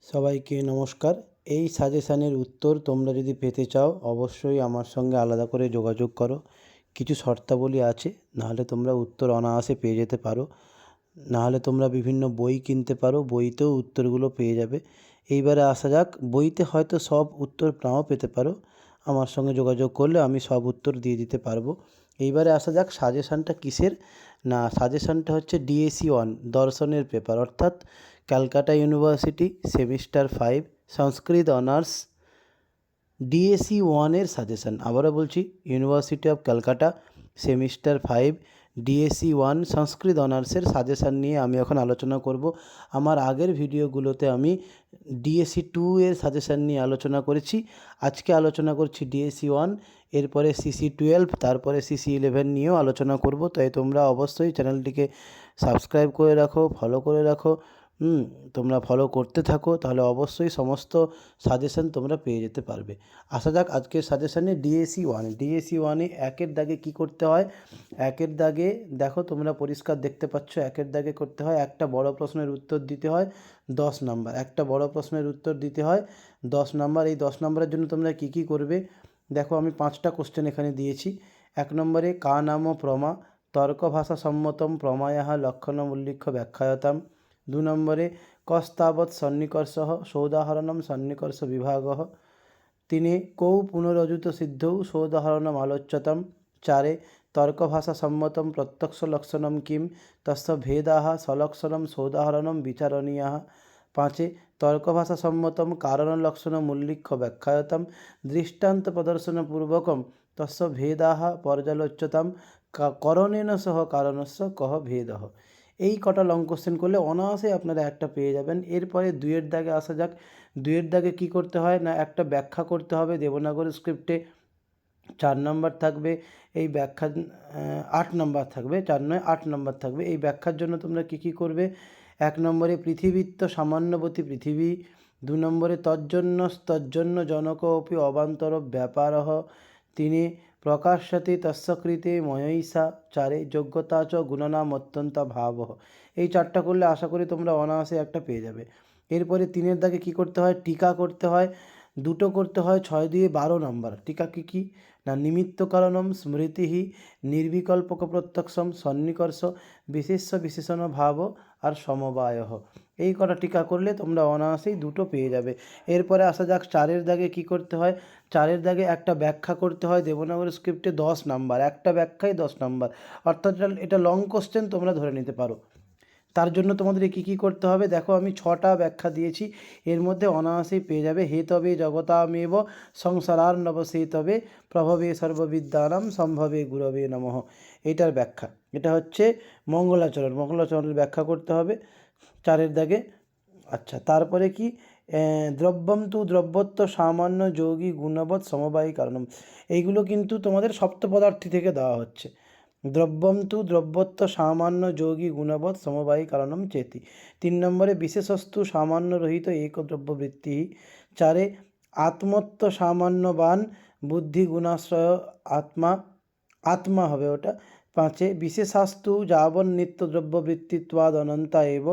সবাইকে নমস্কার। এই সাজেশানের উত্তর তোমরা যদি পেতে চাও অবশ্যই আমার সঙ্গে আলাদা করে যোগাযোগ করো। কিছু শর্তাবলী আছে, নাহলে তোমরা উত্তর অনায়াসে পেয়ে যেতে পারো। নাহলে তোমরা বিভিন্ন বই কিনতে পারো, বইতেও উত্তরগুলো পেয়ে যাবে। এইবারে আসা যাক, বইতে হয়তো সব উত্তর নাও পেতে পারো, আমার সঙ্গে যোগাযোগ করলে আমি সব উত্তর দিয়ে দিতে পারবো। এইবারে আসা যাক সাজেশানটা কিসের। না, সাজেশানটা হচ্ছে DSE 1 দর্শনের পেপার, অর্থাৎ ক্যালকাটা ইউনিভার্সিটি সেমিস্টার 5 সংস্কৃত অনার্স DSE 1 সাজেশান। আবারও বলছি, university of Calcutta semester 5 DSE 1 সংস্কৃত অনার্সের সাজেশান নিয়ে আমি এখন আলোচনা করব। আমার আগের ভিডিওগুলোতে আমি DSE 2 সাজেশান নিয়ে আলোচনা করেছি। আজকে আলোচনা করছি DSE 1, এরপরে CC 12, তারপরে CC 11 নিয়েও আলোচনা করব। তাই তোমরা অবশ্যই চ্যানেলটিকে সাবস্ক্রাইব করে রাখো, ফলো করে রাখো। তোমরা ফলো করতে থাকো, তাহলে অবশ্যই সমস্ত সাজেশান তোমরা পেয়ে যেতে পারবে। আসা যাক আজকের সাজেশানে DSE 1 একের দাগে কি করতে হয়। একের দাগে দেখো, তোমরা পরিষ্কার দেখতে পাচ্ছ, একের দাগে করতে হয় একটা বড় প্রশ্নের উত্তর দিতে হয় 10 নাম্বার। একটা বড় প্রশ্নের উত্তর দিতে হয় 10 নাম্বার। এই 10 নাম্বারের জন্য তোমরা কি কি করবে দেখো, আমি 5টা কোশ্চেন এখানে দিয়েছি। 1 নম্বরে কা নাম প্রমা তর্ক ভাষা সম্মতম প্রমায়াহ লক্ষণম উল্লিখ্য ব্যাখ্যায়তাম। 2 নম্বরে কস্তাবৎ সন্নিকর্ষ সৌদাহরণম সন্নিকর্ষ বিভাগ। 3 কৌ পুনরযুত সিদ্ধৌ সৌদাহরণম আলোচ্যতাম। 4 তর্কভাষা সম্মতম প্রত্যক্ষ লক্ষণম কিম তস্য ভেদাহ সলক্ষণম সৌদাহরণম বিচারণীয়াঃ। 5 তর্কভাষা সম্মতম কারণলক্ষণম উল্লিখ্য ব্যাখ্যায়তাম দৃষ্টান্ত প্রদর্শনপূর্বকম তস্য ভেদাহ পর্যালোচ্যতাম করণেন সহ কারণস্য কহ ভেদঃ। এই কটা লং কোশ্চেন করলে অনায়াসে আপনারা একটা পেয়ে যাবেন। এরপরে 2 দাগে আসা যাক। 2 দাগে কি করতে হয় না, একটা ব্যাখ্যা করতে হবে দেবনাগরী স্ক্রিপ্টে। 4 নম্বর থাকবে এই ব্যাখ্যা, 8 নম্বর থাকবে, 4 নয় 8 নম্বর থাকবে। এই ব্যাখ্যার জন্য তোমরা কি কি করবে। 1 নম্বরে পৃথিবীত্ব সামান্যবতী পৃথিবী। 2 নম্বরে তজ্জন্য জনক অপি অবান্তর ব্যাপারঃ। 3 প্রকাশ্যতে তস্য কৃতে ময়ৈষা। 4 যোগ্যতা চ গুণনাম অত্যন্ত ভাবঃ। এই 4টা করলে আশা করি তোমরা অনায়াসে একটা পেয়ে যাবে। এরপরে 3 দাগে কি করতে হয়, টিকা করতে হয়। 2টো করতে হয়, 6 দিয়ে 12 নম্বর। টিকা কী কী না, নিমিত্ত কারণম স্মৃতি নির্বিকল্পক প্রত্যক্ষম সন্নিকর্ষ বিশেষ্য বিশেষণ ভাব আর সমবায়। এই কটা টিকা করলে তোমরা অনায়াসেই 2টো পেয়ে যাবে। এরপরে আসা যাক 4 দাগে কি করতে হয়। 4 দাগে একটা ব্যাখ্যা করতে হয় দেবনাগরী স্ক্রিপ্টে 10 নাম্বার। একটা ব্যাখ্যায় 10 নাম্বার, অর্থাৎ এটা লং কোশ্চেন তোমরা ধরে নিতে পারো। তার জন্য তোমাদের কী কী করতে হবে দেখো, আমি 6টা ব্যাখ্যা দিয়েছি, এর মধ্যে অনায়াসেই পেয়ে যাবে। হে তবে জগতামেব সংসারার্ণব সে তবে প্রভবে সর্ববিদ্যানাম সম্ভবে গুরবে নমঃ। এটার ব্যাখ্যা, এটা হচ্ছে মঙ্গলাচরণের ব্যাখ্যা করতে হবে 4 দাগে। আচ্ছা, তারপরে কি, দ্রব্যম তু দ্রব্যত্ব সামান্য যোগী গুণবৎ সমবায়ী কারণম। এইগুলো কিন্তু তোমাদের সপ্তপদার্থী থেকে দেওয়া হচ্ছে। দ্রব্যম তু দ্রব্যত্ব সামান্য যোগী গুণবৎ সমবায়ী কারণম চেতি। 3 নম্বরে বিশেষস্তু সামান্য রহিত একদ্রব্যবৃত্তি। 4 আত্মত্ব সামান্যবান বুদ্ধি গুণাশ্রয় আত্মা হবে ওটা। 5 বিশেষাস্তু যাবন নিত্য দ্রব্যবৃত্তিত্বাদ অনন্তা এব।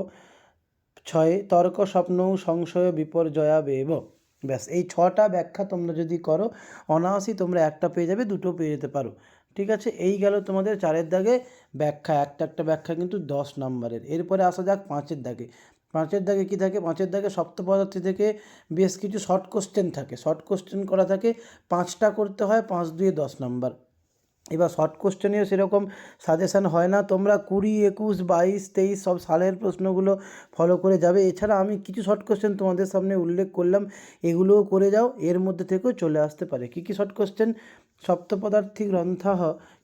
6 তর্ক স্বপ্ন সংশয় বিপর্যয়া বেব। ব্যাস, এই 6টা ব্যাখ্যা তোমরা যদি করো অনায়াসই তোমরা একটা পেয়ে যাবে, 2টো পেয়ে যেতে পারো। ঠিক আছে, এই গেল তোমাদের 4 দাগে ব্যাখ্যা। একটা ব্যাখ্যা কিন্তু 10 নম্বরের। এরপরে আসা যাক 5 দাগে। 5 দাগে কী থাকে, 5 দাগে সপ্তপদার্থী থেকে বেশ কিছু শর্ট কোশ্চেন থাকে। শর্ট কোশ্চেন করা থাকে, 5টা করতে হয়, 5 দুয়ে 10 নম্বর। এবার শর্ট কোশ্চেনেও সেরকম সাজেশান হয় না, তোমরা 20, 21, 22, 23 সব সালের প্রশ্নগুলো ফলো করে যাবে। এছাড়া আমি কিছু শর্ট কোশ্চেন তোমাদের সামনে উল্লেখ করলাম, এগুলোও করে যাও, এর মধ্যে থেকেও চলে আসতে পারে। কী কী শর্ট কোশ্চেন, সপ্তপদার্থী গ্রন্থঃ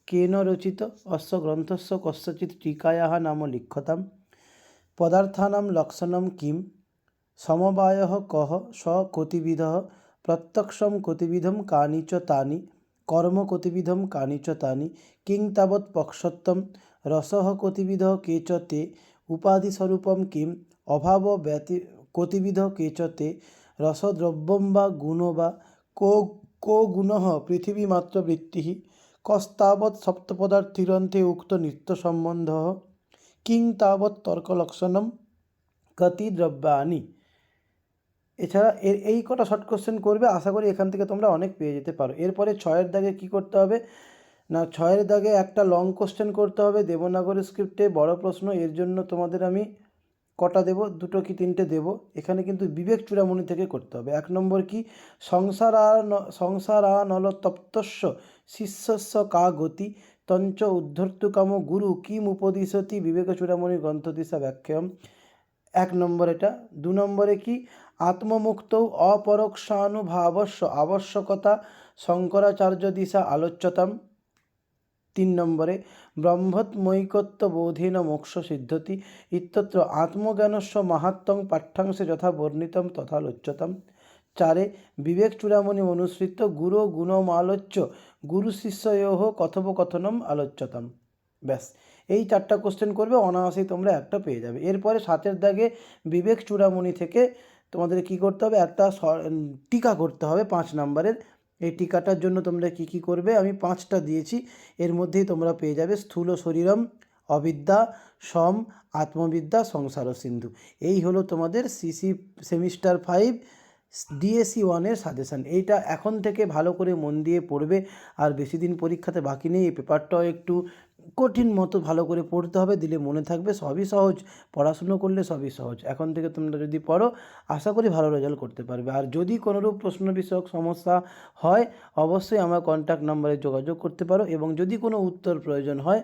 কেন রচিত, অস্য গ্রন্থস্য কস্যচিৎ টিকায়াः নাম লিখ্যতাম। পদার্থানাম লক্ষণম কিম, সমবায়ঃ কহ স কতিবিধঃ, প্রত্যক্ষম কতিবিধম কানি চ তানি, কর্ম কতিবিধম কানি চ তানি, কিং তাবৎ পক্ষত্বম, রসঃ কতিবিধ কে চ তে, উপাধিস্বরূপম কিম, অভাব কতিবিধ কে চ তে, রসদ্রব্যম বা গুণ বা কো গুণঃ পৃথিবীমাত্র বৃত্তিঃ, কস্তাবৎ সপ্তপদার্থিগ্রন্থে উক্ত নিত্য সম্বন্ধঃ, কিং তাবৎ তর্কলক্ষণম কতি দ্রব্যানি। এছাড়া এই কটা শর্ট কোশ্চেন করবে, আশা করি এখান থেকে তোমরা অনেক পেয়ে যেতে পারো। এরপরে 6-এর দাগে কী করতে হবে না, 6-এর দাগে একটা লং কোশ্চেন করতে হবে দেবনাগরী স্ক্রিপ্টে, বড় প্রশ্ন। এর জন্য তোমাদের আমি কটা দেব, 2 কি 3টে দেব। এখানে কিন্তু বিবেক চূড়ামণি থেকে করতে হবে। 1 নম্বর কি, সংসারানল তপ্তস্য শিষ্যস্য কা গতি তঞ্চ উদ্ধর্তুকাম গুরু কিম উপদিশতি বিবেক চূড়ামণি গ্রন্থদিশা ব্যাখ্যাম। 1 নম্বর এটা। 2 নম্বরে কি, আত্মমুক্ত অপরোক্ষানুভাবস্য আবশ্যকতা শঙ্করাচার্য দিশা আলোচ্যতাম। 3 নম্বরে ব্রহ্মত্মৈকত্ব বোধেন মোক্ষ সিদ্ধতি ইত্যত্র আত্মজ্ঞানস্য মাহাত্ম্যং পাঠ্যাংশে যথা বর্ণিতম তথা লোচ্যতাম। 4 বিবেক চূড়ামণি অনুসৃত গুরু গুণমালোচ্য গুরু শিষ্যয়োঃ কথোপকথনম আলোচ্যতাম। ব্যাস, এই 4টা কোশ্চেন করবে, অনায়াসেই তোমরা একটা পেয়ে যাবে। এরপরে 7-এর দাগে বিবেক চূড়ামণি থেকে তোমাদের কি করতে হবে, একটা টিকা করতে হবে 5 নম্বরের। এই টিকাটার জন্য তোমরা কি করবে, আমি 5টা দিয়েছি, এর মধ্যেই তোমরা পেয়ে যাবে স্থূল শরীরম, অবিদ্যা, সম, আত্মবিদ্যা, সংসার সিন্ধু। এই হলো তোমাদের সিসি সেমিস্টার 5 ডিএসসি 1-এর সাজেশান। এইটা এখন থেকে ভালো করে মন দিয়ে পড়বে, আর বেশি দিন পরীক্ষাতে বাকি নেই। এই পেপারটাও একটু কঠিন মতো ভালো করে পড়তে হবে, দিলে মনে থাকবে। সবই সহজ, পড়াশুনো করলে সবই সহজ। এখন থেকে তোমরা যদি পড়ো, আশা করি ভালো রেজাল্ট করতে পারবে। আর যদি কোনোরূপ প্রশ্ন বিষয়ক সমস্যা হয়, অবশ্যই আমার কন্ট্যাক্ট নাম্বারে যোগাযোগ করতে পারো। এবং যদি কোনো উত্তর প্রয়োজন হয়,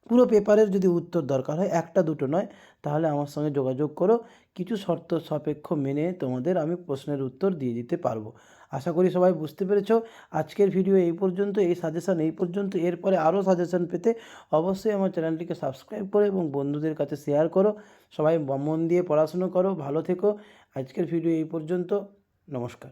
পুরো পেপারের যদি উত্তর দরকার হয়, 1টা 2টো নয়, তাহলে আমার সঙ্গে যোগাযোগ করো। কিছু শর্ত সাপেক্ষ মেনে তোমাদের আমি প্রশ্নের উত্তর দিয়ে দিতে পারবো। আশা করি সবাই বুঝতে পেরেছো। আজকের ভিডিও এই পর্যন্ত, এই সাজেশান এই পর্যন্ত। এরপরে আরও সাজেশান পেতে অবশ্যই আমার চ্যানেলটিকে সাবস্ক্রাইব করো এবং বন্ধুদের কাছে শেয়ার করো। সবাই মন দিয়ে পড়াশুনো করো, ভালো থেকো। আজকের ভিডিও এই পর্যন্ত, নমস্কার।